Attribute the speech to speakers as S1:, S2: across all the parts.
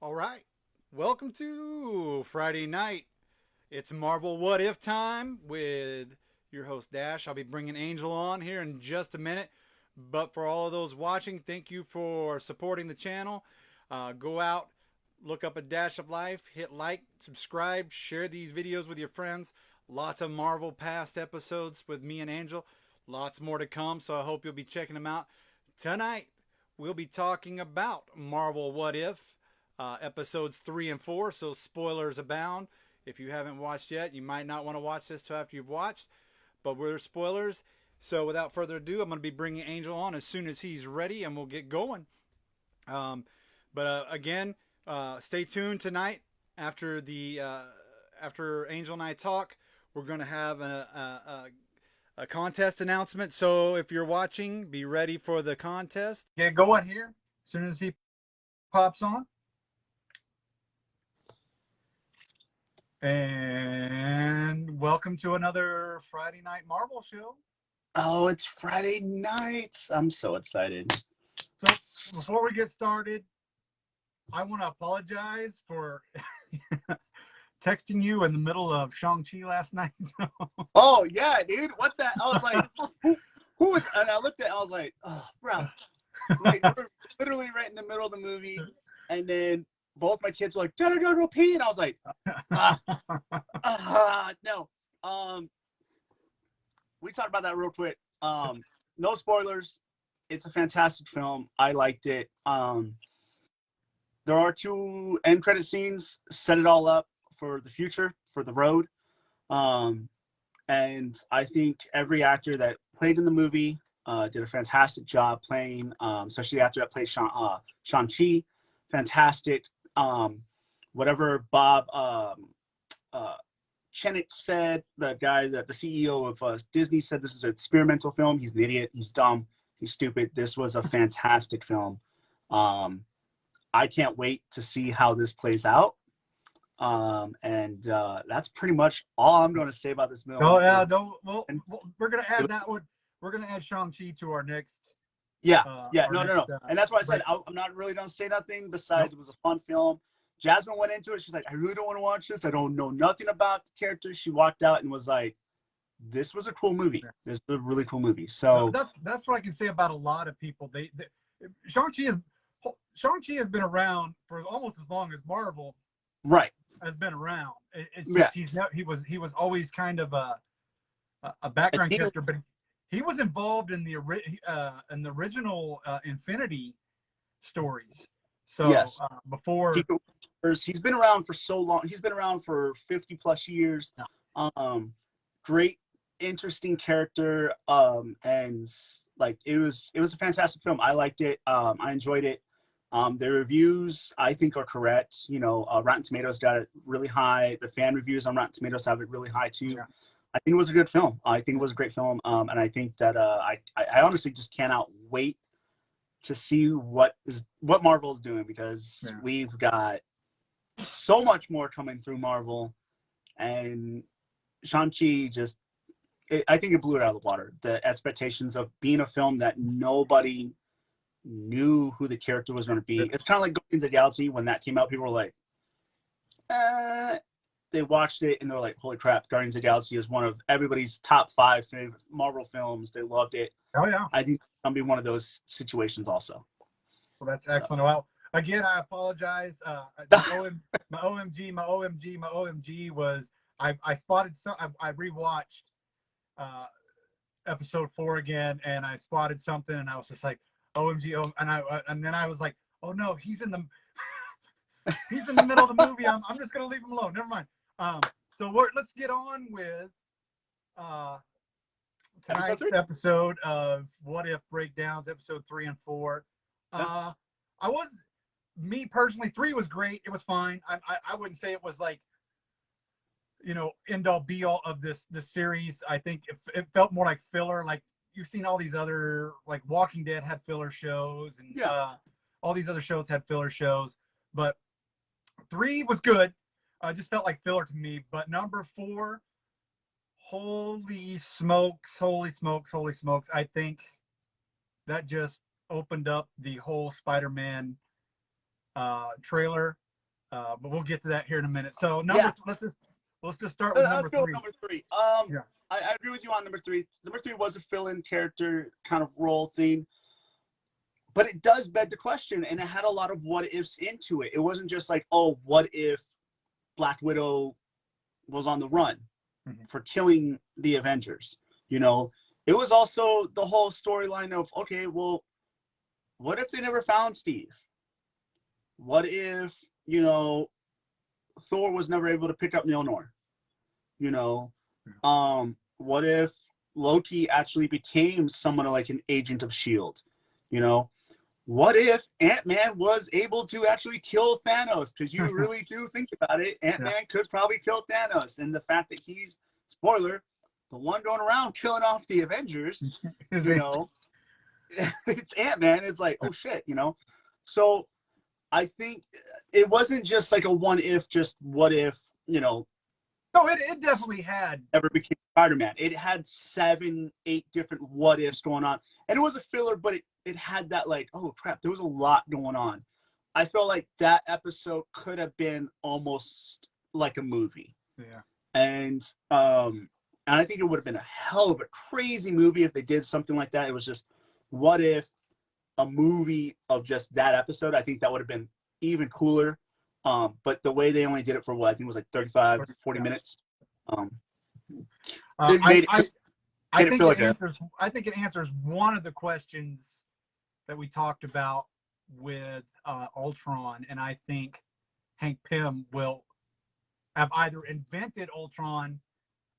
S1: All right. Welcome to Friday night. It's Marvel What If time with your host Dash. I'll be bringing Angel on here in just a minute. But for all of those watching, thank you for supporting the channel. Go out, look up a Dash of Life, hit like, subscribe, share these videos with your friends. Lots of Marvel past episodes with me and Angel. Lots more to come, so I hope you'll be checking them out. Tonight, we'll be talking about Marvel What If, episodes 3 and 4, so spoilers abound. If you haven't watched yet, you might not want to watch this till after you've watched, but we're spoilers. So without further ado, I'm going to be bringing Angel on as soon as he's ready, and we'll get going. Again, stay tuned tonight after Angel and I talk. We're going to have a contest announcement. So if you're watching, be ready for the contest. Get going here as soon as he pops on. And welcome to another Friday Night Marvel show.
S2: Oh, it's Friday night. I'm so excited.
S1: So before we get started, I want to apologize for texting you in the middle of ShangChi last night.
S2: Oh yeah, dude. What the? I was like, who is? And I looked at it, I was like, oh, bro. Like we're literally right in the middle of the movie, and then both my kids were like, "Dad, I gotta go pee," and I was like, no. We talked about that real quick. No spoilers. It's a fantastic film. I liked it. There are two end credit scenes. Set it all up for the future, for the road. And I think every actor that played in the movie did a fantastic job playing, especially the actor that played Shang-Chi. Fantastic. Whatever Bob Chenick said, the guy, that the CEO of Disney, said this is an experimental film. He's an idiot. He's dumb. He's stupid. This was a fantastic film. I can't wait to see how this plays out. That's pretty much all I'm going to say about this movie.
S1: Oh yeah, we're gonna add that one. We're gonna add Shang-Chi to our next.
S2: No.
S1: No.
S2: And that's why I said I'm not really going to say nothing besides It was a fun film. Jasmine went into it. She's like, I really don't want to watch this. I don't know nothing about the characters. She walked out and was like, this was a cool movie. This is a really cool movie. So
S1: that's what I can say about a lot of people. Shang-Chi has been around for almost as long as Marvel has been around. It's just he was always kind of a background character, but he was involved in the original Infinity stories. So before
S2: he's been around for so long. He's been around for 50 plus years. Great, interesting character. And like it was a fantastic film. I liked it. I enjoyed it. The reviews I think are correct. Rotten Tomatoes got it really high. The fan reviews on Rotten Tomatoes have it really high too. I think it was a good film. I think it was a great film. And I think that I honestly just cannot wait to see what Marvel is doing, because we've got so much more coming through Marvel, and Shang-Chi I think it blew it out of the water. The expectations of being a film that nobody knew who the character was going to be. It's kind of like Guardians of the Galaxy. When that came out, people were like, they watched it and they're like, holy crap, Guardians of the Galaxy is one of everybody's top 5 favorite Marvel films. They loved it.
S1: Oh yeah.
S2: I think I'll be one of those situations also.
S1: Well, that's excellent. Well, again, I apologize. My OMG was I spotted I rewatched episode 4 again, and I spotted something, and I was just like, OMG, and then I was like, oh no, he's in the middle of the movie. I'm just gonna leave him alone. Never mind. So let's get on with tonight's episode of What If Breakdowns, episode 3 and 4. Me personally, 3 was great. It was fine. I wouldn't say it was like, end all be all of this series. I think it felt more like filler. Like you've seen all these other, like Walking Dead had filler shows, and all these other shows had filler shows. But 3 was good. Just felt like filler to me. But number 4, holy smokes. I think that just opened up the whole Spider-Man trailer. but we'll get to that here in a minute. So let's just start with
S2: Let's go with
S1: number
S2: 3.
S1: Yeah.
S2: I agree with you on number 3. Number 3 was a fill-in character kind of role theme, but it does beg the question, and it had a lot of what ifs into it. It wasn't just like, oh, what if Black Widow was on the run for killing the Avengers? You know, it was also the whole storyline of, okay, well, what if they never found Steve? What if, you know, Thor was never able to pick up Mjolnir? You know, what if Loki actually became someone like an agent of S.H.I.E.L.D.? You know, what if Ant-Man was able to actually kill Thanos? Because you really do think about it, Ant-Man could probably kill Thanos. And the fact that he's, spoiler, the one going around killing off the Avengers, you know, it's Ant-Man. It's like, oh shit, you know. So I think it wasn't just like a one if, just what if, you know.
S1: No, it definitely had.
S2: Ever became Spider-Man. It had 7, 8 different what ifs going on. And it was a filler, but it had that like, oh crap, there was a lot going on. I felt like that episode could have been almost like a movie.
S1: Yeah.
S2: And I think it would have been a hell of a crazy movie if they did something like that. It was just, what if a movie of just that episode? I think that would have been even cooler. But the way they only did it for what I think was like 35, 40 minutes.
S1: I think it answers one of the questions that we talked about with Ultron, and I think Hank Pym will have either invented Ultron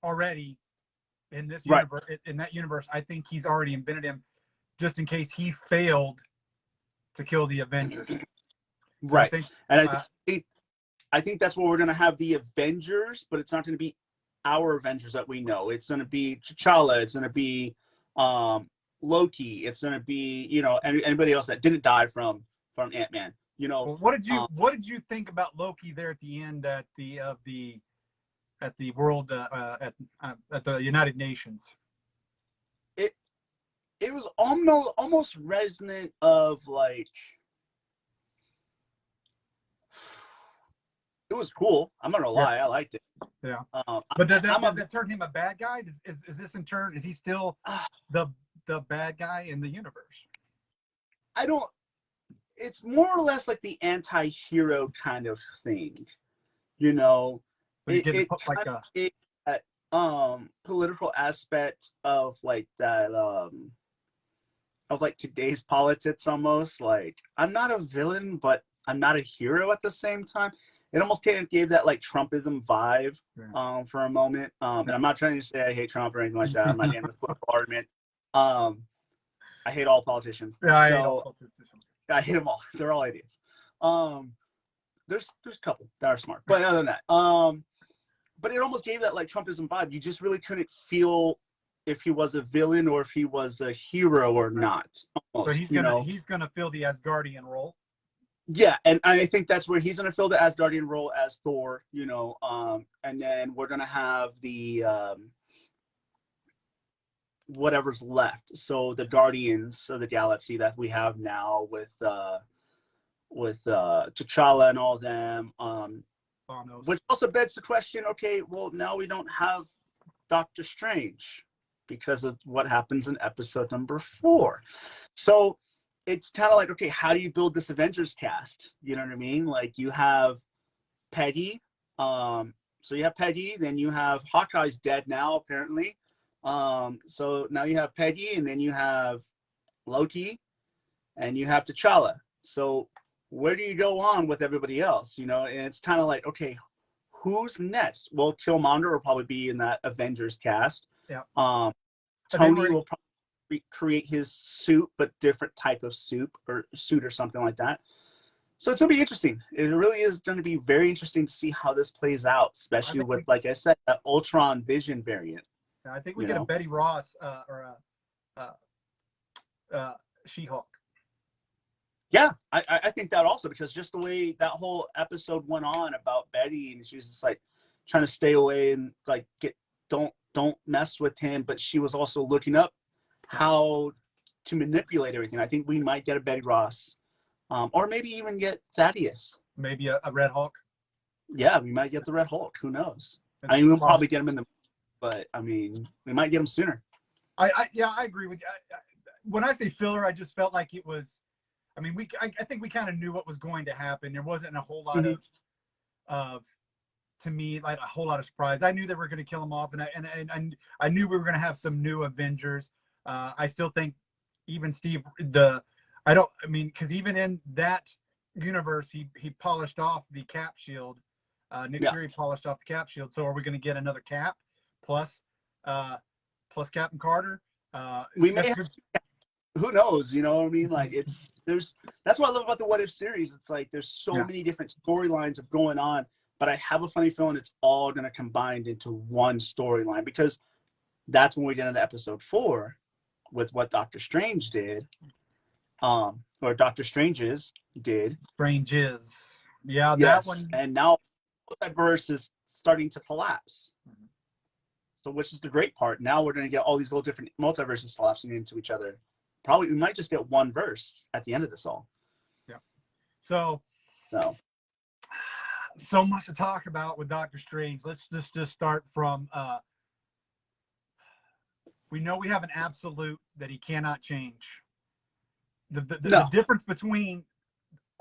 S1: already in this universe. In that universe, I think he's already invented him, just in case he failed to kill the Avengers. So
S2: right. I think that's where we're going to have the Avengers, but it's not going to be our Avengers that we know. It's going to be T'Challa. It's going to be Loki. It's going to be, you know, anybody else that didn't die from Ant-Man. You know,
S1: well, what did you think about Loki there at the end at the world at the United Nations?
S2: It was almost resonant of like. It was cool. I'm not gonna lie, I liked it.
S1: Yeah. But does that turn him a bad guy? Is this in turn? Is he still the bad guy in the universe?
S2: I don't. It's more or less like the anti-hero kind of thing, you know. That political aspect of like that of like today's politics almost. Like, I'm not a villain, but I'm not a hero at the same time. It almost kind of gave that like Trumpism vibe for a moment. And I'm not trying to say I hate Trump or anything like that. I'm not in this political argument. I hate all politicians.
S1: Yeah, I hate all politicians.
S2: I hate them all. They're all idiots. There's a couple that are smart, but other than that, but it almost gave that like Trumpism vibe. You just really couldn't feel if he was a villain or if he was a hero or not. Almost,
S1: so he's gonna fill the Asgardian role.
S2: Yeah, and I think that's where he's going to fill the Asgardian role as Thor, you know, and then we're going to have the whatever's left. So the Guardians of the Galaxy that we have now with T'Challa and all of them, which also begs the question, okay, well, now we don't have Doctor Strange because of what happens in episode number 4. So it's kind of like, okay, how do you build this Avengers cast? You know what I mean? Like, you have Peggy. So you have Peggy, then you have Hawkeye's dead now, apparently. So now you have Peggy, and then you have Loki, and you have T'Challa. So where do you go on with everybody else? You know, and it's kind of like, okay, who's next? Well, Killmonger will probably be in that Avengers cast.
S1: Yeah.
S2: Tony will probably recreate his suit, but different type of suit or something like that. So it's gonna be interesting. It really is going to be very interesting to see how this plays out, especially with, like I said, that Ultron Vision variant.
S1: I think we get a Betty Ross or a She-Hulk.
S2: Yeah, I think that also, because just the way that whole episode went on about Betty, and she was just like trying to stay away and like don't mess with him, but she was also looking up how to manipulate everything. I think we might get a Betty Ross, or maybe even get Thaddeus.
S1: maybe a Red Hulk.
S2: Yeah, we might get the Red Hulk. Who knows? I mean, we'll probably get him in the, but I mean, we might get him sooner.
S1: Yeah, I agree with you. When I say filler, I just felt like it was. I mean, I think we kind of knew what was going to happen. There wasn't a whole lot of to me, like a whole lot of surprise. I knew they were going to kill him off, and I knew we were going to have some new Avengers. I still think even Steve because even in that universe, he polished off the Cap shield. Nick Fury polished off the Cap shield. So are we going to get another Cap plus Captain Carter?
S2: We may. Who knows? You know what I mean? Like that's what I love about the What If series. It's like there's so many different storylines of going on, but I have a funny feeling it's all going to combine into one storyline, because that's when we get into episode 4 with what Doctor Strange did, or Doctor Strange's did.
S1: Strange's, yeah, yes. That one.
S2: And now Multiverse is starting to collapse. So, which is the great part. Now we're going to get all these little different multiverses collapsing into each other. Probably we might just get one verse at the end of this all.
S1: Yeah. So much to talk about with Doctor Strange. Let's just start from we know we have an absolute that he cannot change. The difference between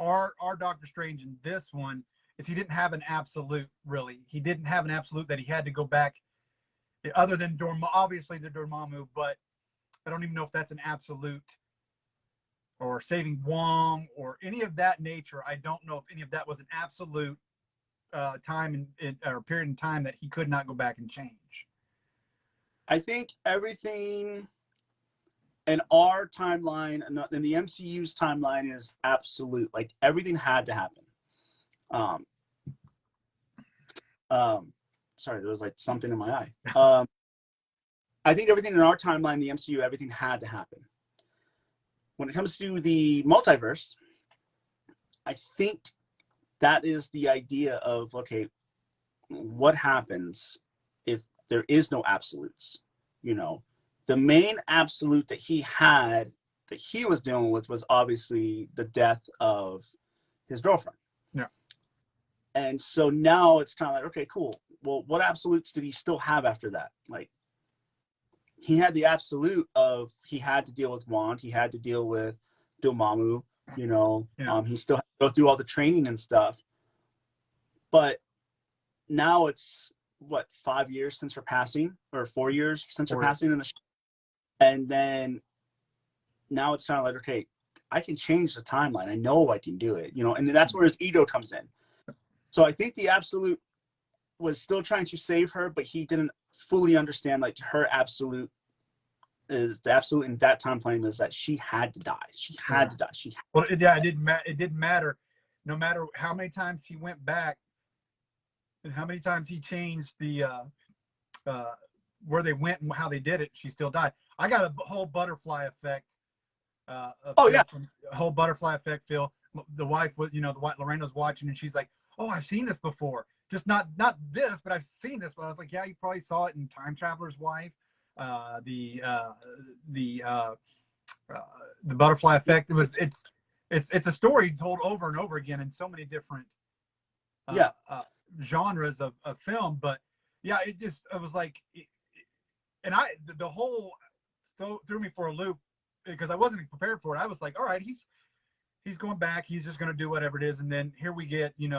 S1: our Doctor Strange and this one is he didn't have an absolute, really. He didn't have an absolute that he had to go back, other than obviously the Dormammu, but I don't even know if that's an absolute, or saving Wong or any of that nature. I don't know if any of that was an absolute time or period in time that he could not go back and change.
S2: I think everything in our timeline, in the MCU's timeline, is absolute. Like everything had to happen. Sorry, there was like something in my eye. I think everything in our timeline, the MCU, everything had to happen. When it comes to the multiverse, I think that is the idea of, okay, what happens if there is no absolutes? You know, the main absolute that he was dealing with was obviously the death of his girlfriend.
S1: Yeah.
S2: And so now it's kind of like, okay, cool. Well, what absolutes did he still have after that? Like, he had the absolute of he had to deal with Wand, he had to deal with Dormammu, you know, he still had to go through all the training and stuff. But now it's what, 5 years since her passing, or 4 years since her passing in the show. And then now it's kind of like, okay, I can change the timeline. I know I can do it, you know, and that's where his ego comes in. So I think the absolute was still trying to save her, but he didn't fully understand, like, her absolute is the absolute in that time frame is that she had to die. She had to die.
S1: It didn't matter. No matter how many times he went back and how many times he changed the where they went and how they did it, she still died. I got a whole butterfly effect. A whole butterfly effect, Phil. The wife was, Lorena's watching and she's like, "Oh, I've seen this before. Just not this, but I've seen this." But I was like, "Yeah, you probably saw it in Time Traveler's Wife." The butterfly effect. It's a story told over and over again in so many different genres of film. But yeah, it was like, and the whole threw me for a loop because I wasn't prepared for it. I was like, all right, he's going back. He's just going to do whatever it is. And then here we get the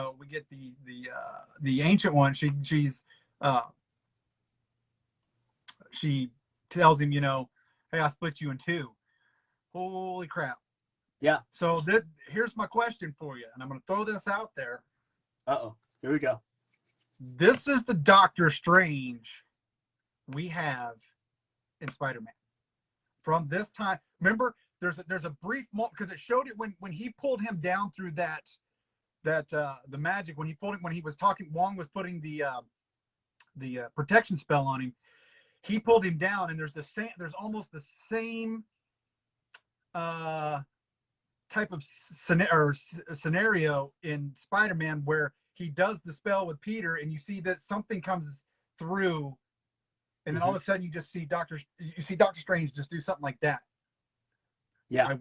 S1: Ancient One. She tells him, "Hey, I split you in two." Holy crap.
S2: Yeah.
S1: So here's my question for you, and I'm going to throw this out there.
S2: Uh-oh. Here we go.
S1: This is the Doctor Strange we have in Spider-Man. From this time, remember, there's a brief moment, because it showed it when he pulled him down through that the magic, when he was talking, Wong was putting the protection spell on him. He pulled him down, and there's almost the same type of scenario in Spider-Man where he does the spell with Peter, and you see that something comes through, and then all of a sudden you see Doctor Strange just do something like that.
S2: Yeah.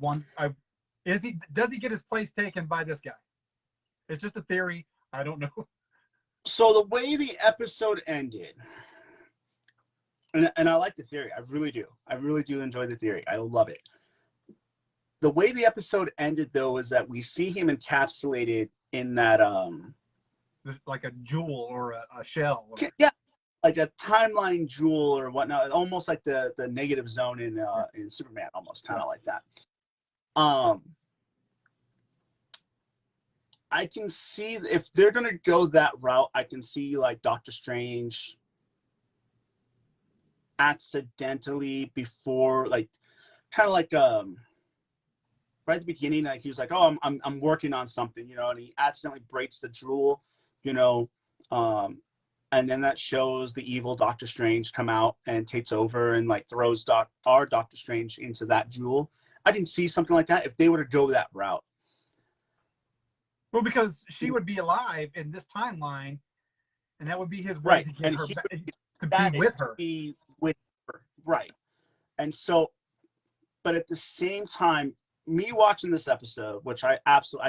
S1: Does he get his place taken by this guy?
S3: It's just a theory. I don't know.
S2: So the way the episode ended, and I like the theory. I really do. I really do enjoy the theory. I love it. The way the episode ended, though, is that we see him encapsulated in that
S3: Like a jewel or a shell.
S2: yeah, like a timeline jewel or whatnot, almost like the negative zone in Superman, almost kind of like that. I can see if they're gonna go that route, I can see like Doctor Strange accidentally before, like, kind of like right at the beginning, like he was like, "Oh, I'm working on something," you know, and he accidentally breaks the jewel, you know, and then that shows the evil Doctor Strange come out and takes over and like throws our Doctor Strange into that jewel. I didn't see something like that if they were to go that route.
S3: Well, because she would be alive in this timeline, and that would be his way to get her back, to be with her.
S2: Be with her, right? And so, but at the same time, me watching this episode, which I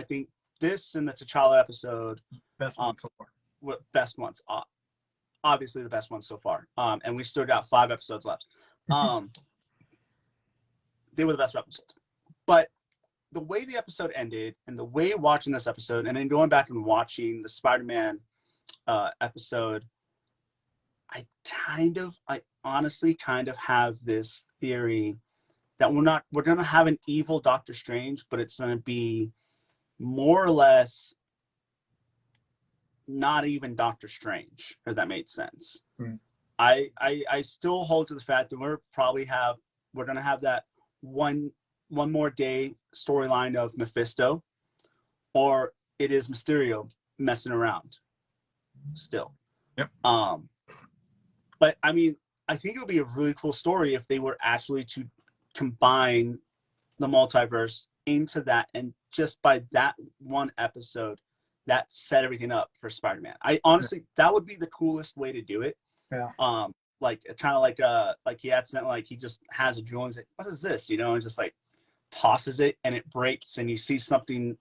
S2: think this and the T'Challa episode,
S3: best one so far.
S2: Best ones, obviously the best ones so far. And we still got 5 episodes left. They were the best episodes, but the way the episode ended and the way watching this episode and then going back and watching the Spider-Man episode, I honestly kind of have this theory that we're going to have an evil Doctor Strange, but it's going to be more or less not even Doctor Strange, if that made sense. I still hold to the fact that we're going to have that one more day storyline of Mephisto, or it is Mysterio messing around still.
S3: Yep.
S2: But I mean, I think it would be a really cool story if they were actually to combine the multiverse into that, and just by that one episode, that set everything up for Spider-Man. I honestly, that would be the coolest way to do it.
S3: Yeah.
S2: Like kind of like he accidentally, like he just has a jewel and he's like, "What is this?" You know, and just like tosses it and it breaks and you see something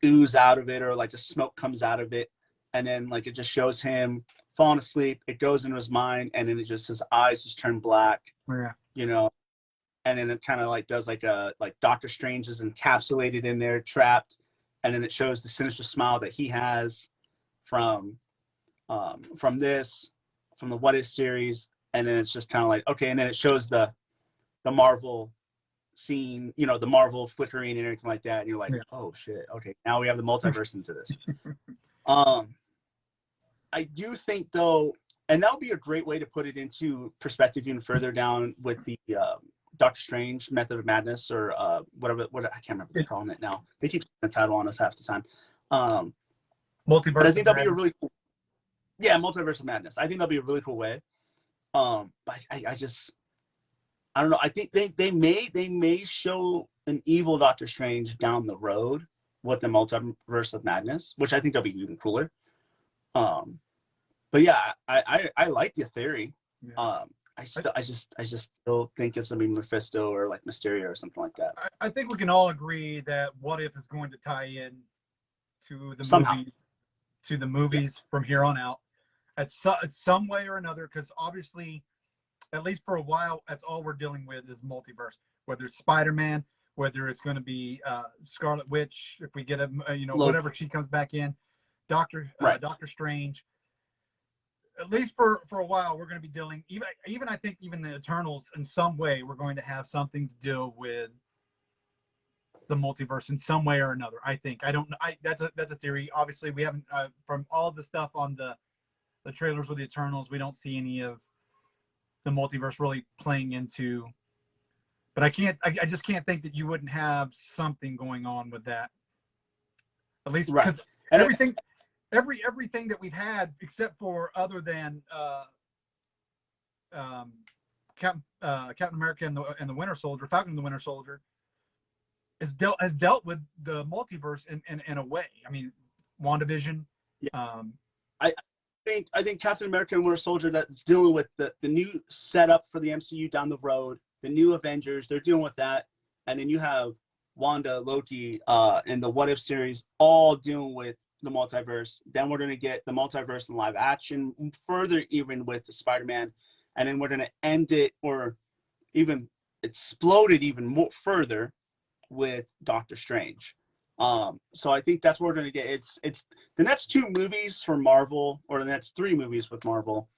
S2: ooze out of it, or like a smoke comes out of it, and then like it just shows him falling asleep. It goes into his mind, and then it just, his eyes just turn black.
S3: Yeah.
S2: You know, and then it kind of like does like Doctor Strange is encapsulated in there, trapped, and then it shows the sinister smile that he has from the What If series, and then it's just kind of like, okay, and then it shows the Marvel scene, you know, the Marvel flickering and everything like that, and you're like, oh shit, okay, now we have the multiverse into this. I do think though, and that would be a great way to put it into perspective even further down with the Doctor Strange Method of Madness, or whatever, what I can't remember what they're calling it now. They keep the title on us half the time.
S3: Multiverse.
S2: But I think that'll be a really cool. Yeah, Multiverse of Madness. I think that'll be a really cool way. But I don't know. I think they may show an evil Doctor Strange down the road with the Multiverse of Madness, which I think that'll be even cooler. But yeah, I like the theory.
S3: Yeah.
S2: I just still think it's gonna be Mephisto or like Mysterio or something like that.
S3: I think we can all agree that What If is going to tie in to the
S2: Somehow.
S3: movies from here on out, at some way or another. Because obviously, at least for a while, that's all we're dealing with is multiverse. Whether it's Spider-Man, whether it's going to be Scarlet Witch, if we get Loki. Whatever she comes back in, Doctor Strange. At least for a while, we're going to be dealing, even I think even the Eternals, in some way, we're going to have something to deal with the multiverse in some way or another. I think. I don't know. That's a theory. Obviously, we haven't from all the stuff on the trailers with the Eternals, we don't see any of the multiverse really playing into. But I just can't think that you wouldn't have something going on with that. At least because everything that we've had, except for other than Captain America and the Winter Soldier, Falcon and the Winter Soldier, has dealt with the multiverse in a way. I mean, WandaVision.
S2: Yeah. I think Captain America and Winter Soldier, that's dealing with the new setup for the MCU down the road, the new Avengers, they're dealing with that, and then you have Wanda, Loki, and the What If series, all dealing with the multiverse. Then we're going to get the multiverse in live action, further even with the Spider-Man, and then we're going to end it or even explode it even more further with Doctor Strange. So I think that's what we're going to get. It's the next two movies for Marvel, or the next three movies with Marvel,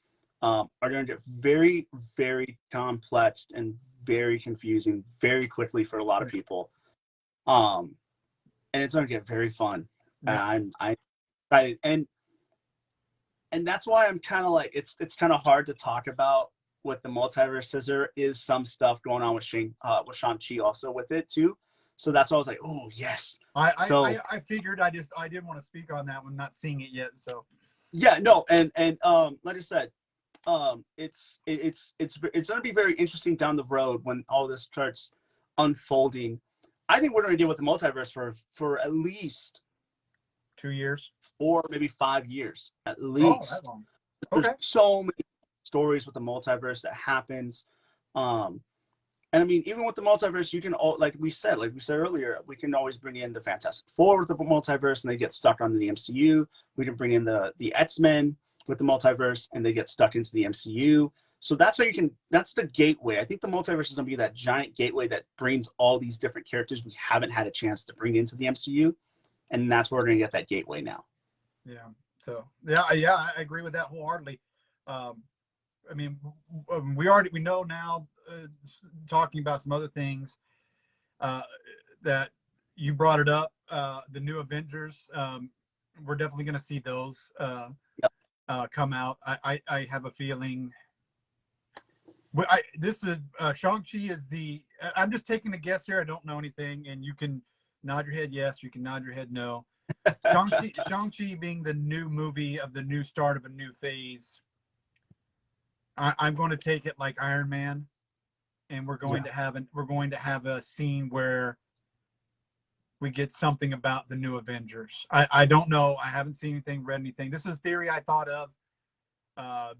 S2: are going to get very, very complex and very confusing very quickly for a lot of people. And it's going to get very fun.
S3: Yeah.
S2: I'm excited, and that's why I'm kind of like it's kind of hard to talk about with the multiverse. There is some stuff going on with Shang-Chi also with it too. So that's why I was like, oh yes.
S3: I figured I didn't want to speak on that one, not seeing it yet. So
S2: yeah, no, and like I said, it's going to be very interesting down the road when all this starts unfolding. I think we're going to deal with the multiverse for at least
S3: 2 years,
S2: 4 maybe 5 years at
S3: oh,
S2: least.
S3: that long.
S2: There's
S3: Okay.
S2: so many stories with the multiverse that happens. And I mean, even with the multiverse, you can like we said earlier, we can always bring in the Fantastic Four with the multiverse and they get stuck on the MCU. We can bring in the X-Men with the multiverse and they get stuck into the MCU. So that's how that's the gateway. I think the multiverse is going to be that giant gateway that brings all these different characters we haven't had a chance to bring into the MCU. And that's where we're going to get that gateway now.
S3: Yeah. So yeah, I agree with that wholeheartedly. I mean, we know now, talking about some other things, that you brought it up, the new Avengers. We're definitely going to see those come out. I have a feeling. This is Shang-Chi is the. I'm just taking a guess here. I don't know anything, and you can nod your head yes. You can nod your head no. Shang-Chi being the new movie of the new start of a new phase. I'm going to take it like Iron Man, and we're going to have a scene where we get something about the new Avengers. I don't know. I haven't seen anything, read anything. This is a theory I thought of,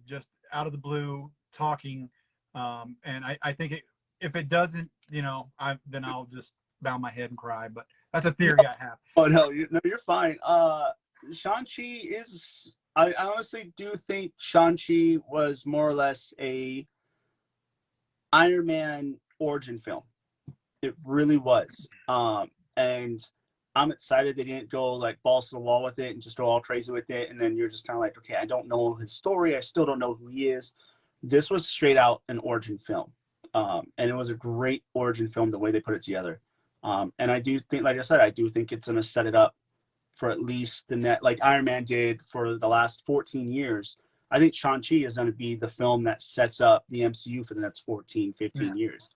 S3: just out of the blue, talking. And I think if it doesn't, then I'll just bow my head and cry. But that's a theory I have.
S2: Oh no, you're fine. Shang-Chi is. I honestly do think Shang-Chi was more or less a Iron Man origin film. It really was. And I'm excited they didn't go like balls to the wall with it and just go all crazy with it. And then you're just kind of like, okay, I don't know his story. I still don't know who he is. This was straight out an origin film. And it was a great origin film the way they put it together. And I do think, like I said, I do think it's going to set it up for at least like Iron Man did for the last 14 years. I think Shang-Chi is going to be the film that sets up the MCU for the next 14, 15 years.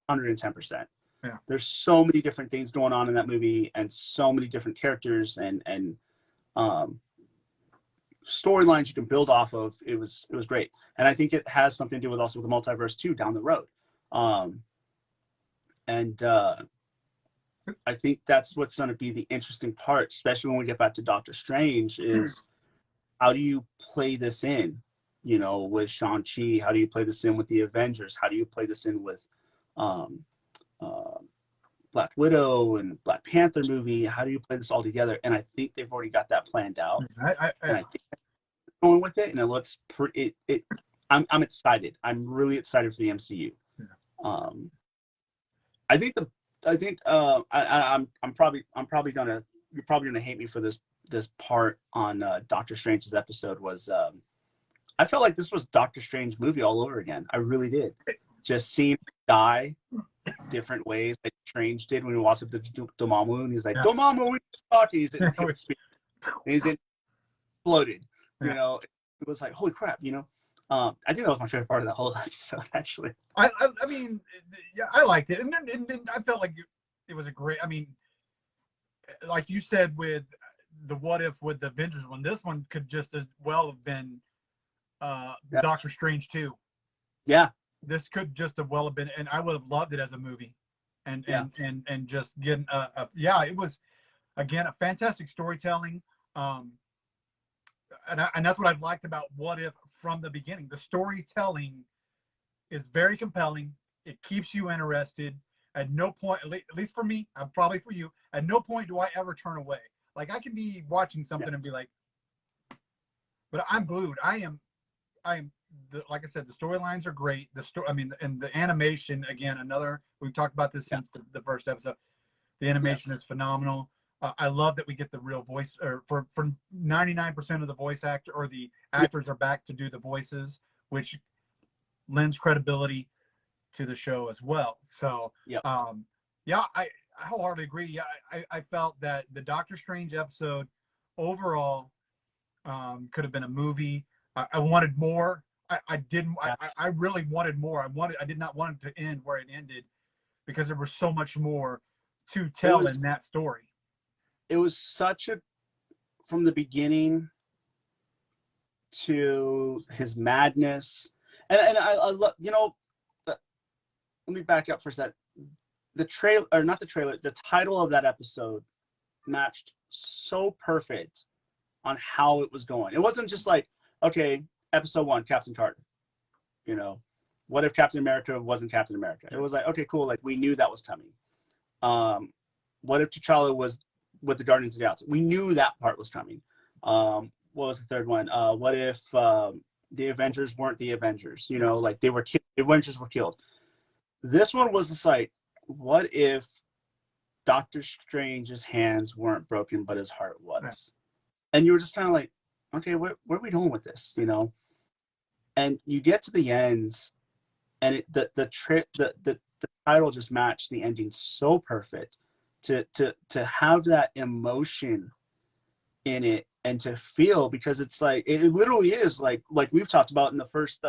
S2: 110%.
S3: Yeah.
S2: There's so many different things going on in that movie and so many different characters and storylines you can build off of. It was great. And I think it has something to do with also with the multiverse too down the road. I think that's what's going to be the interesting part, especially when we get back to Doctor Strange, is how do you play this in, with Shang-Chi? How do you play this in with the Avengers? How do you play this in with Black Widow and Black Panther movie? How do you play this all together? And I think they've already got that planned out. And I think going with it, and it looks pretty. I'm excited. I'm really excited for the MCU.
S3: Yeah.
S2: I'm probably gonna you're probably gonna hate me for this part on Doctor Strange's episode was I felt like this was Doctor Strange movie all over again. I really did. Just seeing him die different ways like Strange did when he walks up to Dormammu and he's like, Dormammu, we talking. He's exploded. It was like, holy crap, I think that was my favorite part of that whole episode, actually.
S3: I mean, yeah, I liked it, and then I felt like it was a great. I mean, like you said with the What If with the Avengers one, this one could just as well have been Doctor Strange 2.
S2: Yeah,
S3: this could just as well have been, and I would have loved it as a movie, and just getting it was again a fantastic storytelling. And that's what I've liked about What If from the beginning. The storytelling is very compelling. It keeps you interested. At no point, at least for me, probably for you, at no point do I ever turn away. Like I can be watching something and be like, but I'm glued. Like I said, the storylines are great. And the animation, again, we've talked about this since the first episode. The animation is phenomenal. I love that we get the real voice, or for 99% of the voice actor or the actors are back to do the voices, which lends credibility to the show as well. So, I wholeheartedly agree. Yeah, I felt that the Doctor Strange episode overall could have been a movie. I wanted more. I didn't. I really wanted more. I did not want it to end where it ended, because there was so much more to tell in that story.
S2: It was from the beginning to his madness, and I love, let me back up for a second. The trailer, or not the trailer, the title of that episode matched so perfect on how it was going. It wasn't just like, okay, episode 1, Captain Carter. What if Captain America wasn't Captain America? It was like, okay, cool. Like, we knew that was coming. What if T'Challa was with the Guardians of the Galaxy? We knew that part was coming. What was the third one? What if the Avengers weren't the Avengers? Like they were killed. The Avengers were killed. This one was just like, what if Doctor Strange's hands weren't broken, but his heart was? Yeah. And you were just kind of like, okay, where are we going with this? And you get to the end, and the title just matched the ending so perfect. To have that emotion in it and to feel, because it's like, it literally is like we've talked about in the first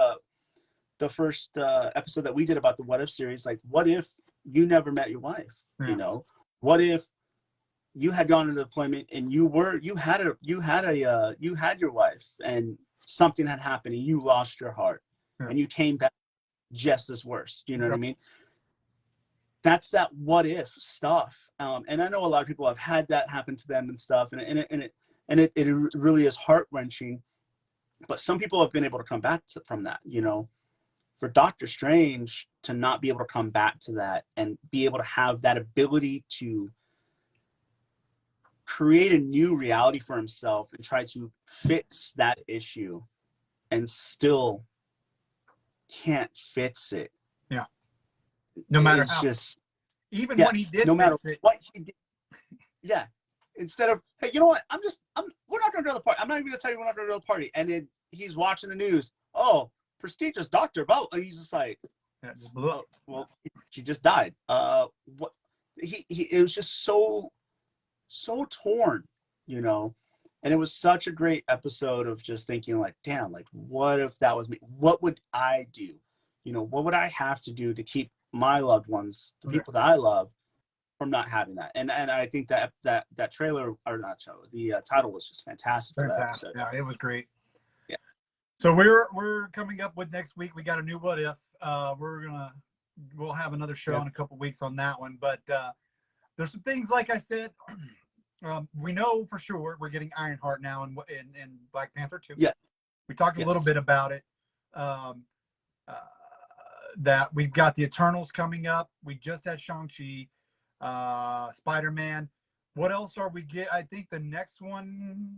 S2: episode that we did about the What If series. Like, what if you never met your wife?
S3: Yeah.
S2: What if you had gone into deployment and you had your wife and something had happened and you lost your heart, and you came back just as worse. You know what I mean? That's that what if stuff. And I know a lot of people have had that happen to them and stuff, and it really is heart-wrenching. But some people have been able to come back from that. For Doctor Strange to not be able to come back to that and be able to have that ability to create a new reality for himself and try to fix that issue, and still can't fix it.
S3: Yeah. No matter
S2: it's
S3: how.
S2: Just
S3: even when he did
S2: no matter
S3: fix it.
S2: what he did. Yeah. Instead of, hey, you know what? We're not going to go to the party. I'm not even going to tell you we're not going to go to the party. And then he's watching the news. Oh, prestigious doctor. And he's just like,
S3: just blew up.
S2: Well, she just died. What? It was just so torn, And it was such a great episode of just thinking like, damn, like, what if that was me? What would I do? What would I have to do to keep my loved ones, the people that I love, from not having that? And I think that trailer, or not trailer, the title was just fantastic. For that episode.
S3: Yeah, it was great.
S2: Yeah.
S3: So we're coming up with next week. We got a new What If. We'll have another show in a couple weeks on that one. But there's some things, like I said, we know for sure we're getting Ironheart now in Black Panther 2.
S2: Yeah.
S3: We talked a little bit about it. That we've got the Eternals coming up. We just had ShangChi, Spider-Man. What else are we get? I think the next one.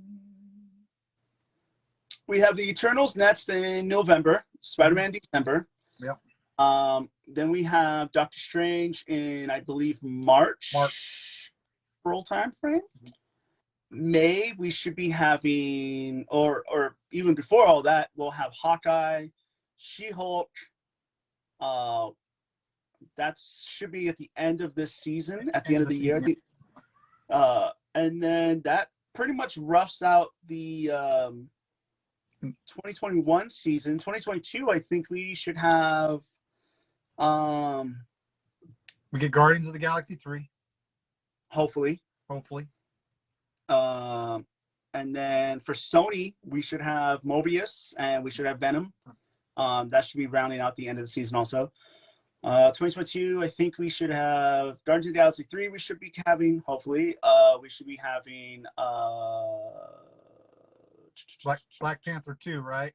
S2: We have the Eternals next in November, Spider-Man December.
S3: Yep.
S2: Then we have Doctor Strange in, I believe, March. April time frame. May, we should be having, or even before all that, we'll have Hawkeye, She-Hulk. That should be at the end of this season, at the end of the year. I think. And then that pretty much roughs out the 2021 season. 2022, I think we should have.
S3: We get Guardians of the Galaxy 3.
S2: Hopefully. And then for Sony, we should have Mobius and we should have Venom. That should be rounding out the end of the season also. 2022, I think we should have Guardians of the Galaxy 3. We should be having, hopefully, we should be having
S3: Black Panther 2, right?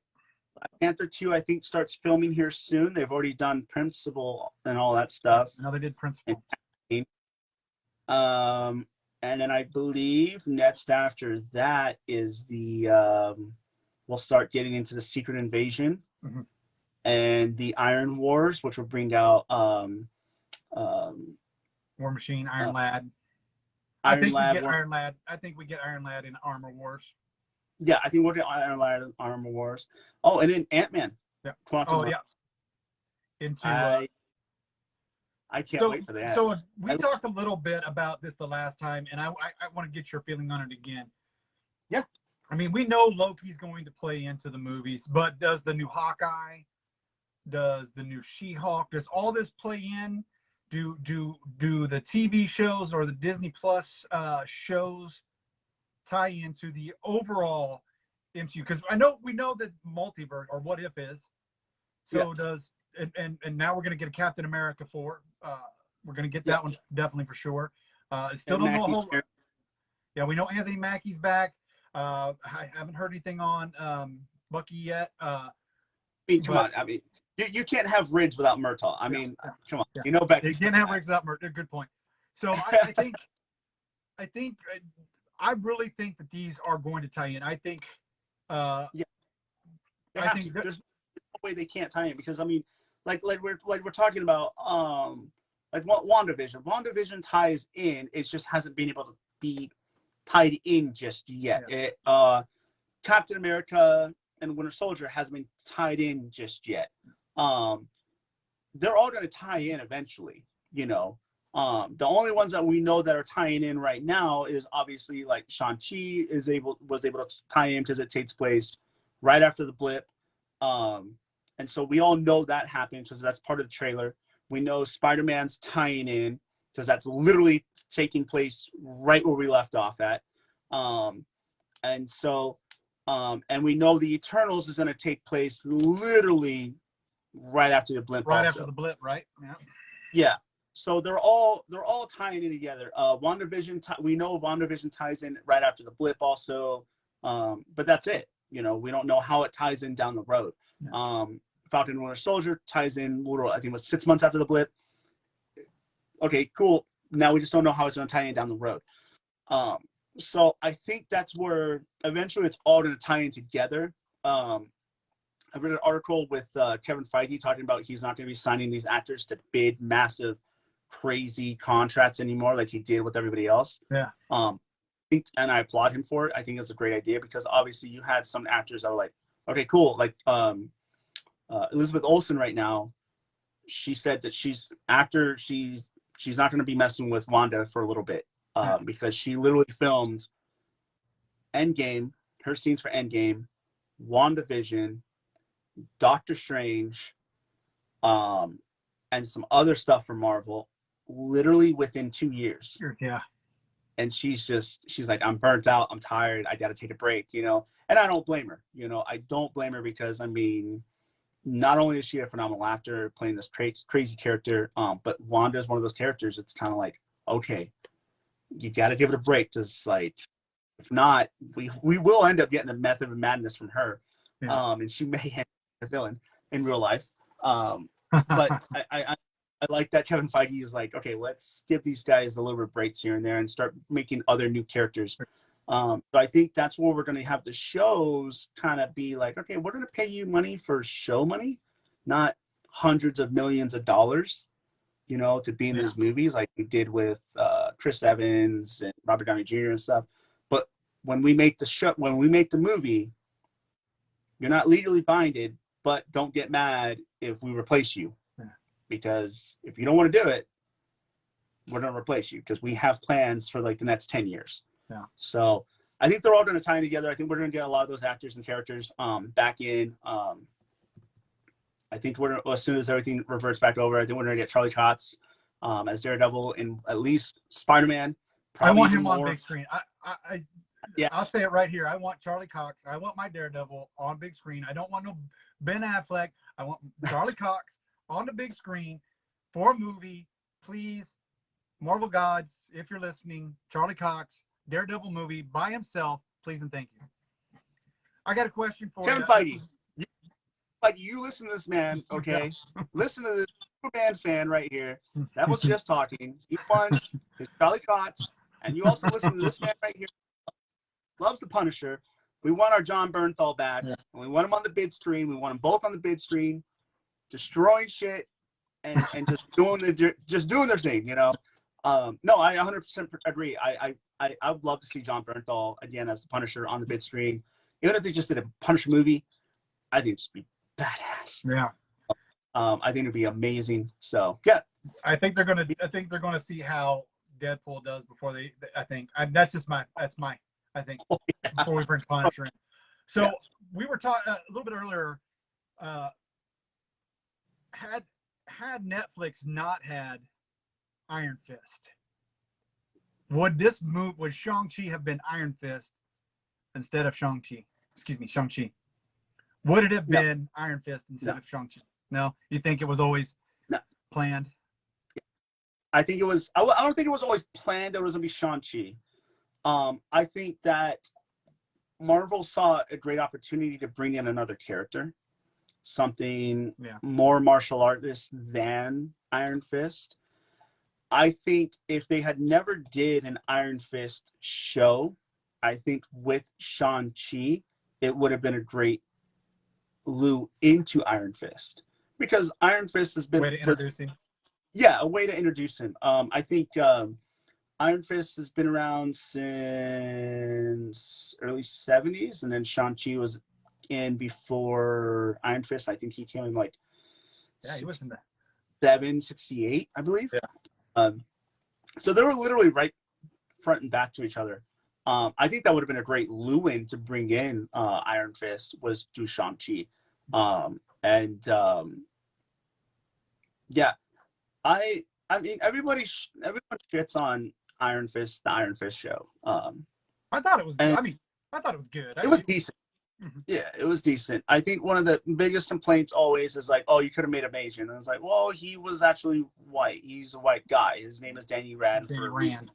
S2: Black Panther 2, I think, starts filming here soon. They've already done Principal and all that stuff.
S3: No, they did Principal.
S2: And then I believe next after that is we'll start getting into the Secret Invasion and the Iron Wars, which will bring out
S3: War Machine, Iron Lad.
S2: Iron
S3: I think
S2: Lad.
S3: we get Iron Lad. I think we get Iron Lad in Armor Wars.
S2: Yeah, I think we'll get Iron Lad in Armor Wars. Oh, and then Ant-Man.
S3: Yeah.
S2: Quantum.
S3: Yeah. Into.
S2: I can't wait for that.
S3: So we talked a little bit about this the last time, and I want to get your feeling on it again.
S2: Yeah.
S3: I mean, we know Loki's going to play into the movies, but does the new Hawkeye, does the new She-Hulk, does all this play in? Do the TV shows or the Disney Plus shows tie into the overall MCU? Because we know that Multiverse or What If is. So does and now we're going to get a Captain America 4. We're going to get that one definitely for sure. Still don't know a whole. Yeah, we know Anthony Mackie's back. I haven't heard anything on Bucky yet.
S2: Come on. I mean, you can't have Ridge without Murtaugh. I mean, come on.
S3: Yeah.
S2: You know Becky.
S3: You can't have Ridge without Murtaugh. Good point. So I really think that these are going to tie in. I think.
S2: There's no way they can't tie in because I mean, like we're talking about like WandaVision. WandaVision ties in. It just hasn't been able to be tied in just yet.
S3: Yeah.
S2: Captain America and Winter Soldier hasn't been tied in just yet. They're all going to tie in eventually, you know. The only ones that we know that are tying in right now is obviously like ShangChi was able to tie in because it takes place right after the blip. And so we all know that happened because that's part of the trailer. We know Spider-Man's tying in because that's literally taking place right where we left off at. And so, and we know the Eternals is going to take place literally right after the blip.
S3: Right after the blip, right? Yeah.
S2: Yeah. So they're all tying in together. WandaVision, we know WandaVision ties in right after the blip also. But that's it. You know, we don't know how it ties in down the road. Yeah. Falcon and Winter Soldier ties in, I think it was 6 months after the blip. Okay, cool. Now we just don't know how it's going to tie in down the road. So I think that's where eventually it's all going to tie in together. I read an article with Kevin Feige talking about he's not going to be signing these actors to big, massive, crazy contracts anymore like he did with everybody else.
S3: Yeah.
S2: And I applaud him for it. I think it's a great idea because obviously you had some actors that were like, okay, cool. Like Elizabeth Olsen right now, she said that she's not going to be messing with Wanda for a little bit because she literally filmed Endgame, her scenes for Endgame, WandaVision, Doctor Strange, and some other stuff for Marvel literally within 2 years.
S3: Yeah.
S2: And she's like, I'm burnt out. I'm tired. I got to take a break, you know? And I don't blame her, you know? I don't blame her because, I mean, not only is she a phenomenal actor playing this crazy character, but Wanda is one of those characters. It's kind of like, okay, you got to give it a break. Just like, if not, we will end up getting a method of madness from her. Yeah. And she may end up a villain in real life. But I like that Kevin Feige is like, okay, let's give these guys a little bit of breaks here and there and start making other new characters. So I think that's where we're going to have the shows kind of be like, okay, we're going to pay you money for show money, not hundreds of millions of dollars, you know, to be in these movies like we did with Chris Evans and Robert Downey Jr. and stuff. But when we make the movie, you're not legally binded, but don't get mad if we replace you. Because if you don't want to do it, we're going to replace you because we have plans for like the next 10 years.
S3: Yeah.
S2: So I think they're all going to tie in together. I think we're going to get a lot of those actors and characters back in. I think as soon as everything reverts back over, I think we're going to get Charlie Cox as Daredevil in at least Spider-Man.
S3: I want him on big screen. I'll say it right here. I want Charlie Cox. I want my Daredevil on big screen. I don't want no Ben Affleck. I want Charlie Cox on the big screen for a movie. Please, Marvel Gods, if you're listening, Charlie Cox, Daredevil movie by himself, please and thank you. I got a question for
S2: Kevin Feige. like you listen to this man, okay? Listen to this Superman fan right here that was just talking. He wants his Charlie Cox, and you also listen to this man right here, loves the Punisher. We want our John Bernthal back.
S3: Yeah.
S2: We want him on the bid screen. We want them both on the bid screen, destroying shit and just doing their thing, you know. No, I 100% agree. I would love to see John Bernthal again as the Punisher on the bid screen. Even if they just did a Punisher movie, I think it'd just be badass.
S3: Yeah.
S2: I think it'd be amazing. So yeah,
S3: I think they're gonna see how Deadpool does before they. That's my. I think before we bring Punisher in. So we were talking a little bit earlier. Had Netflix not had Iron Fist, would Shang-Chi have been Iron Fist instead of Shang-Chi? Excuse me, Shang-Chi. Would it have been Iron Fist instead of Shang-Chi? No? You think it was always planned?
S2: I think it was. I don't think it was always planned that it was going to be Shang-Chi. I think that Marvel saw a great opportunity to bring in another character, something more martial artist than Iron Fist. I think if they had never did an Iron Fist show, I think with Shang-Chi, it would have been a great lure into Iron Fist, because Iron Fist has been
S3: way to introduce him.
S2: Yeah, a way to introduce him. I think Iron Fist has been around since early 70s, and then Shang-Chi was in before Iron Fist. I think he came in like
S3: he was in that
S2: 68, I believe.
S3: Yeah.
S2: So they were literally right front and back to each other. I think that would have been a great Lewin to bring in Iron Fist was through Shang-Chi. I mean, everyone shits on Iron Fist, the Iron Fist show.
S3: I thought it was good. I thought it was good.
S2: It was decent. Mm-hmm. Yeah, it was decent. I think one of the biggest complaints always is like, oh, you could have made him Asian. And it's like, well, he was actually white. He's a white guy. His name is Danny Rand for a reason.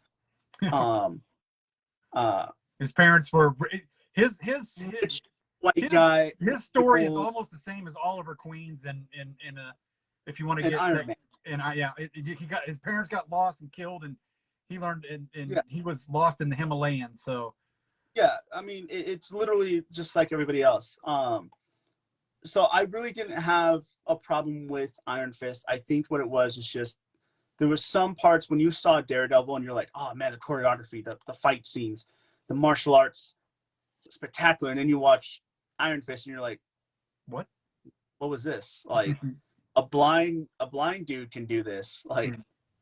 S3: His parents were his
S2: white guy.
S3: His story is almost the same as Oliver Queen's in a, if you want to get
S2: Iron Man.
S3: And his parents got lost and killed, and he learned and he was lost in the Himalayas. So
S2: yeah, I mean, it's literally just like everybody else. So I really didn't have a problem with Iron Fist. I think what it was is just there were some parts when you saw Daredevil and you're like, oh man, the choreography, the fight scenes, the martial arts, spectacular. And then you watch Iron Fist and you're like, what was this? Like a blind dude can do this. Like,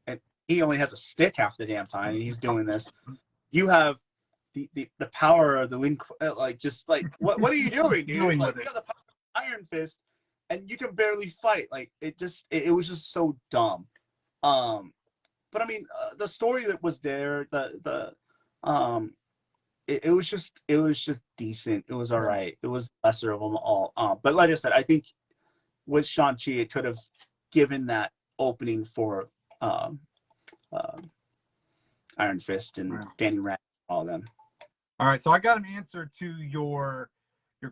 S2: and he only has a stick half the damn time and he's doing this. You have the power of the link, like just like what are you doing, dude? Like, you have the power of Iron Fist and you can barely fight. Like it was just so dumb. But I mean, the story that was there, it was just decent. It was all right. It was lesser of them all. But like I said, I think with Shang-Chi, it could have given that opening for Iron Fist and Danny Rand, all of them.
S3: All right, so I got an answer to your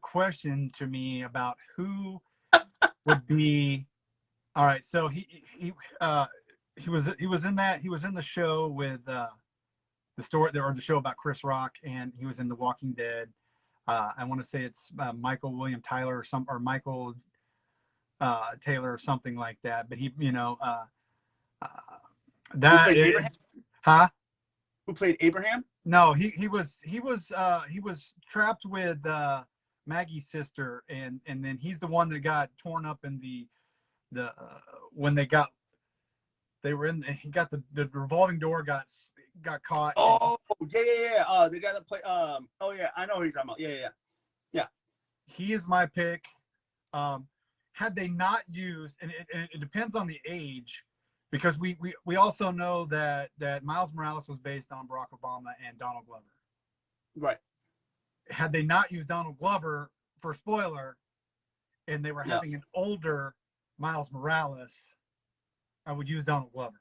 S3: question to me about who would be. All right, so he was in the show with the show about Chris Rock, and he was in The Walking Dead. I want to say it's Michael William Tyler or Michael Taylor or something like that. But he,
S2: Who played Abraham?
S3: No, he was trapped with Maggie's sister, and then he's the one that got torn up in the when he got the revolving door got caught.
S2: Oh yeah. The guy that played. I know who you're talking about. Yeah.
S3: He is my pick. Had they not used, and it depends on the age, because we also know that Miles Morales was based on Barack Obama and Donald Glover.
S2: Right.
S3: Had they not used Donald Glover, for spoiler, and they were having an older Miles Morales, I would use Donald Glover.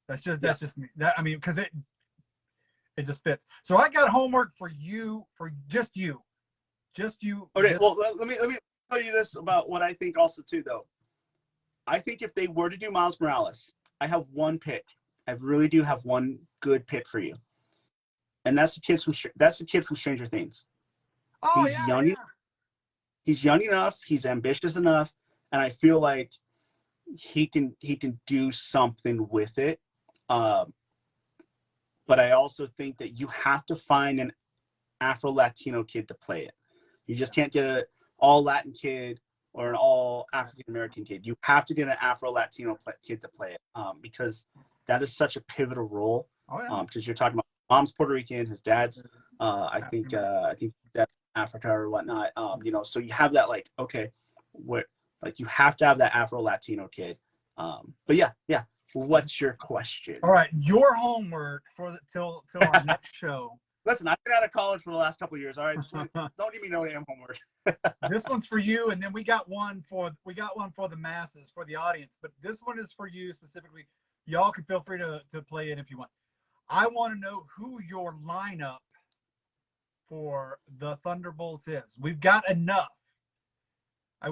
S3: That's just me. Because it just fits. So I got homework for you, for just you.
S2: Okay. Well, let me tell you this about what I think also too, though. I think if they were to do Miles Morales, I have one pick. I really do have one good pick for you, and that's the kid from Stranger Things.
S3: Oh
S2: He's
S3: yeah,
S2: young.
S3: yeah.
S2: He's young enough. He's ambitious enough, and I feel like he can do something with it. But I also think that you have to find an Afro-Latino kid to play it. You just can't get an all-Latin kid or an all-African-American kid. You have to get an Afro-Latino kid to play it because that is such a pivotal role.
S3: Oh yeah.
S2: Because you're talking about mom's Puerto Rican, his dad's I think that Africa or whatnot. So you have that like, okay, what like you have to have that Afro-Latino kid. But yeah. What's your question?
S3: All right, your homework for till our next show.
S2: Listen, I've been out of college for the last couple of years. All right, please, don't give me no damn homework.
S3: This one's for you, and then we got one for the masses, for the audience. But this one is for you specifically. Y'all can feel free to play it if you want. I want to know who your lineup for the Thunderbolts is. We've got enough.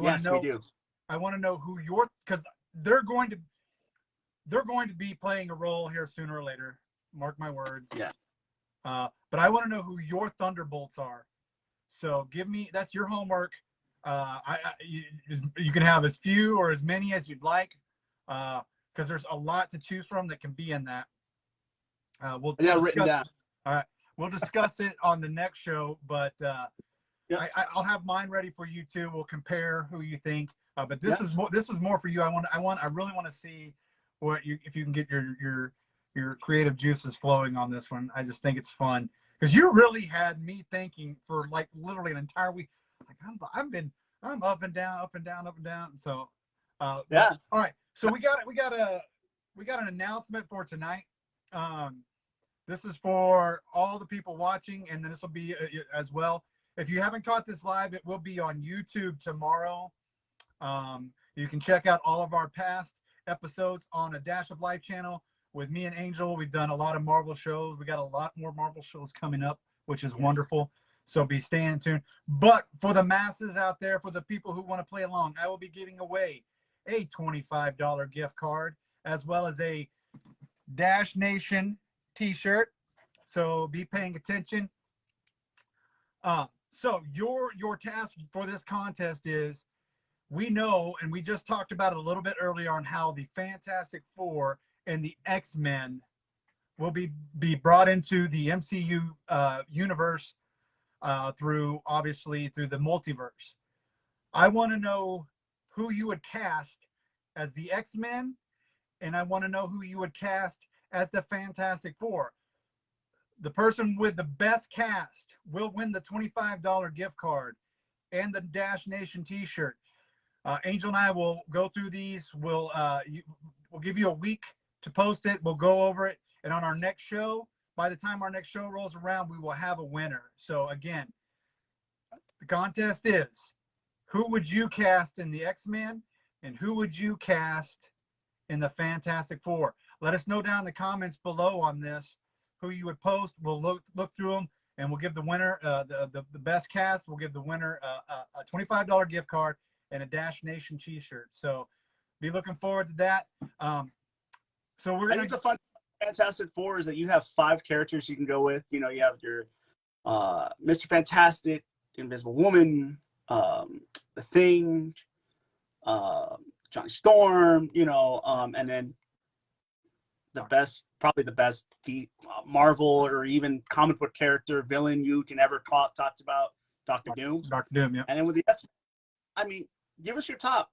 S2: Yes, we do.
S3: I want to know who because they're going to be playing a role here sooner or later. Mark my words.
S2: Yeah.
S3: But I want to know who your Thunderbolts are. So that's your homework. You can have as few or as many as you'd like, because there's a lot to choose from that can be in that. We'll
S2: written down.
S3: All right, we'll discuss it on the next show. But I'll have mine ready for you too. We'll compare who you think. But this is more for you. I really want to see if you can get your creative juices flowing on this one. I just think it's fun because you really had me thinking for like literally an entire week. Like I'm up and down, up and down, up and down. So
S2: yeah.
S3: All right. So we got an announcement for tonight. This is for all the people watching, and then this will be as well. If you haven't caught this live, it will be on YouTube tomorrow. You can check out all of our past episodes on A Dash of Life channel with me and Angel. We've done a lot of Marvel shows. We got a lot more Marvel shows coming up, which is wonderful. So be staying tuned. But for the masses out there, for the people who want to play along, I will be giving away a $25 gift card as well as a Dash Nation t-shirt. So be paying attention. So your task for this contest is, we know, and we just talked about it a little bit earlier, on how the Fantastic Four and the X-Men will be brought into the MCU universe through the multiverse. I want to know who you would cast as the X-Men, and I want to know who you would cast as the Fantastic Four. The person with the best cast will win the $25 gift card and the Dash Nation t-shirt. Angel and I will go through these. We'll give you a week to post it. We'll go over it. And on our next show, by the time our next show rolls around, we will have a winner. So again, the contest is, who would you cast in the X-Men and who would you cast in the Fantastic Four? Let us know down in the comments below on this, who you would post. We'll look through them, and we'll give the winner, the best cast, we'll give the winner a $25 gift card and a Dash Nation t-shirt. So be looking forward to that. So we're gonna.
S2: I think the fun Fantastic Four is that you have 5 characters you can go with. You have your Mr. Fantastic, Invisible Woman, the Thing, Johnny Storm. And then probably the best Marvel or even comic book character villain you can ever talked about, Dr. Doom.
S3: Dr. Doom, yeah.
S2: And then with the X-Men, give us your top.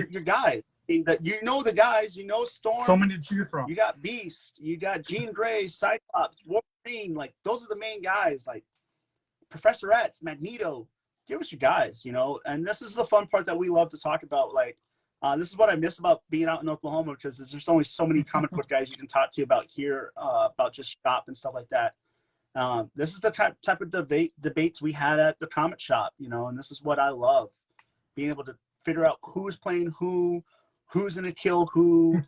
S2: Your guys. The guys, Storm.
S3: So many to choose from.
S2: You got Beast. You got Jean Grey, Cyclops, Wolverine. Like, those are the main guys. Like, Professor X, Magneto. Give us your guys, And this is the fun part that we love to talk about. Like, this is what I miss about being out in Oklahoma, because there's only so many comic book guys you can talk to about here, about just shop and stuff like that. This is the type of debates we had at the comic shop, and this is what I love. Being able to figure out who's playing who's going to kill who's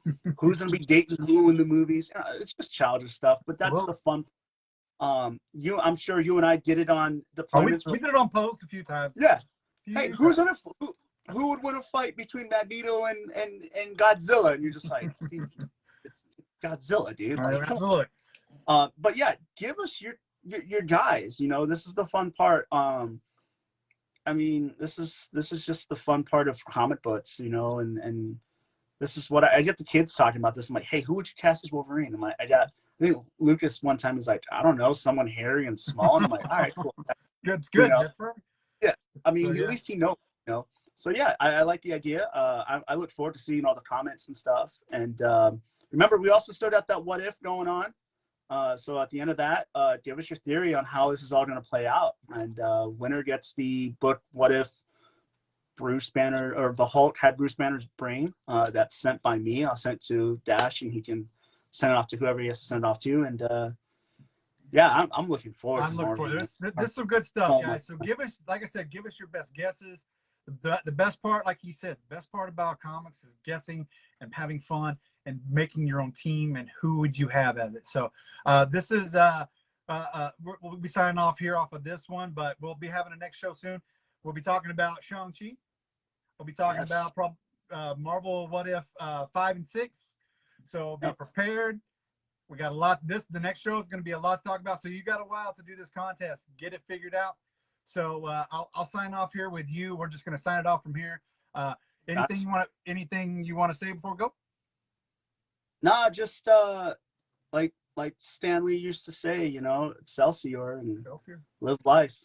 S2: going to be dating who in the movies. It's just childish stuff, but that's the fun. I'm sure you and I did it on deployments.
S3: We did it on post a few times.
S2: Yeah. hey, who would win a fight between Magneto and Godzilla? And you're just like, dude, it's Godzilla, dude. Like,
S3: Absolutely.
S2: But yeah, give us your guys. You know, this is the fun part. I mean, this is just the fun part of comic books, you know, and this is what I get the kids talking about this. I'm like, hey, who would you cast as Wolverine? I'm like, I think Lucas one time is like, I don't know, someone hairy and small. And I'm like, all right, cool.
S3: It's
S2: You
S3: good.
S2: know?
S3: That's perfect.
S2: Yeah. I mean,
S3: So, yeah.
S2: at least he knows, you know. So yeah, I like the idea. I look forward to seeing all the comments and stuff. And remember, we also started out that what if going on. So at the end of that, give us your theory on how this is all going to play out. And winner gets the book, What If Bruce Banner or the Hulk had Bruce Banner's brain. That's sent by me. I'll send it to Dash, and he can send it off to whoever he has to send it off to. And yeah, I'm looking forward to
S3: looking
S2: more.
S3: forward. There's some good stuff, guys. So give us, like I said, give us your best guesses. The best part, like he said, the best part about comics is guessing and having fun and making your own team and who would you have as it. So this is we'll be signing off here off of this one, but we'll be having a next show soon. We'll be talking about ShangChi. We'll be talking about Marvel What If 5 and 6. So be prepared. We got a lot. The next show is going to be a lot to talk about. So you got a while to do this contest. Get it figured out. So I'll sign off here with you. We're just going to sign it off from here. Anything you want to say before we go?
S2: Nah, just like Stanley used to say, you know, Excelsior and live life.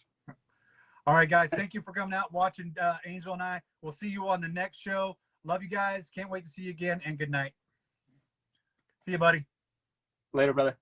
S3: All right, guys. Thank you for coming out, watching Angel and I. We'll see you on the next show. Love you guys. Can't wait to see you again, and good night. See you, buddy.
S2: Later, brother.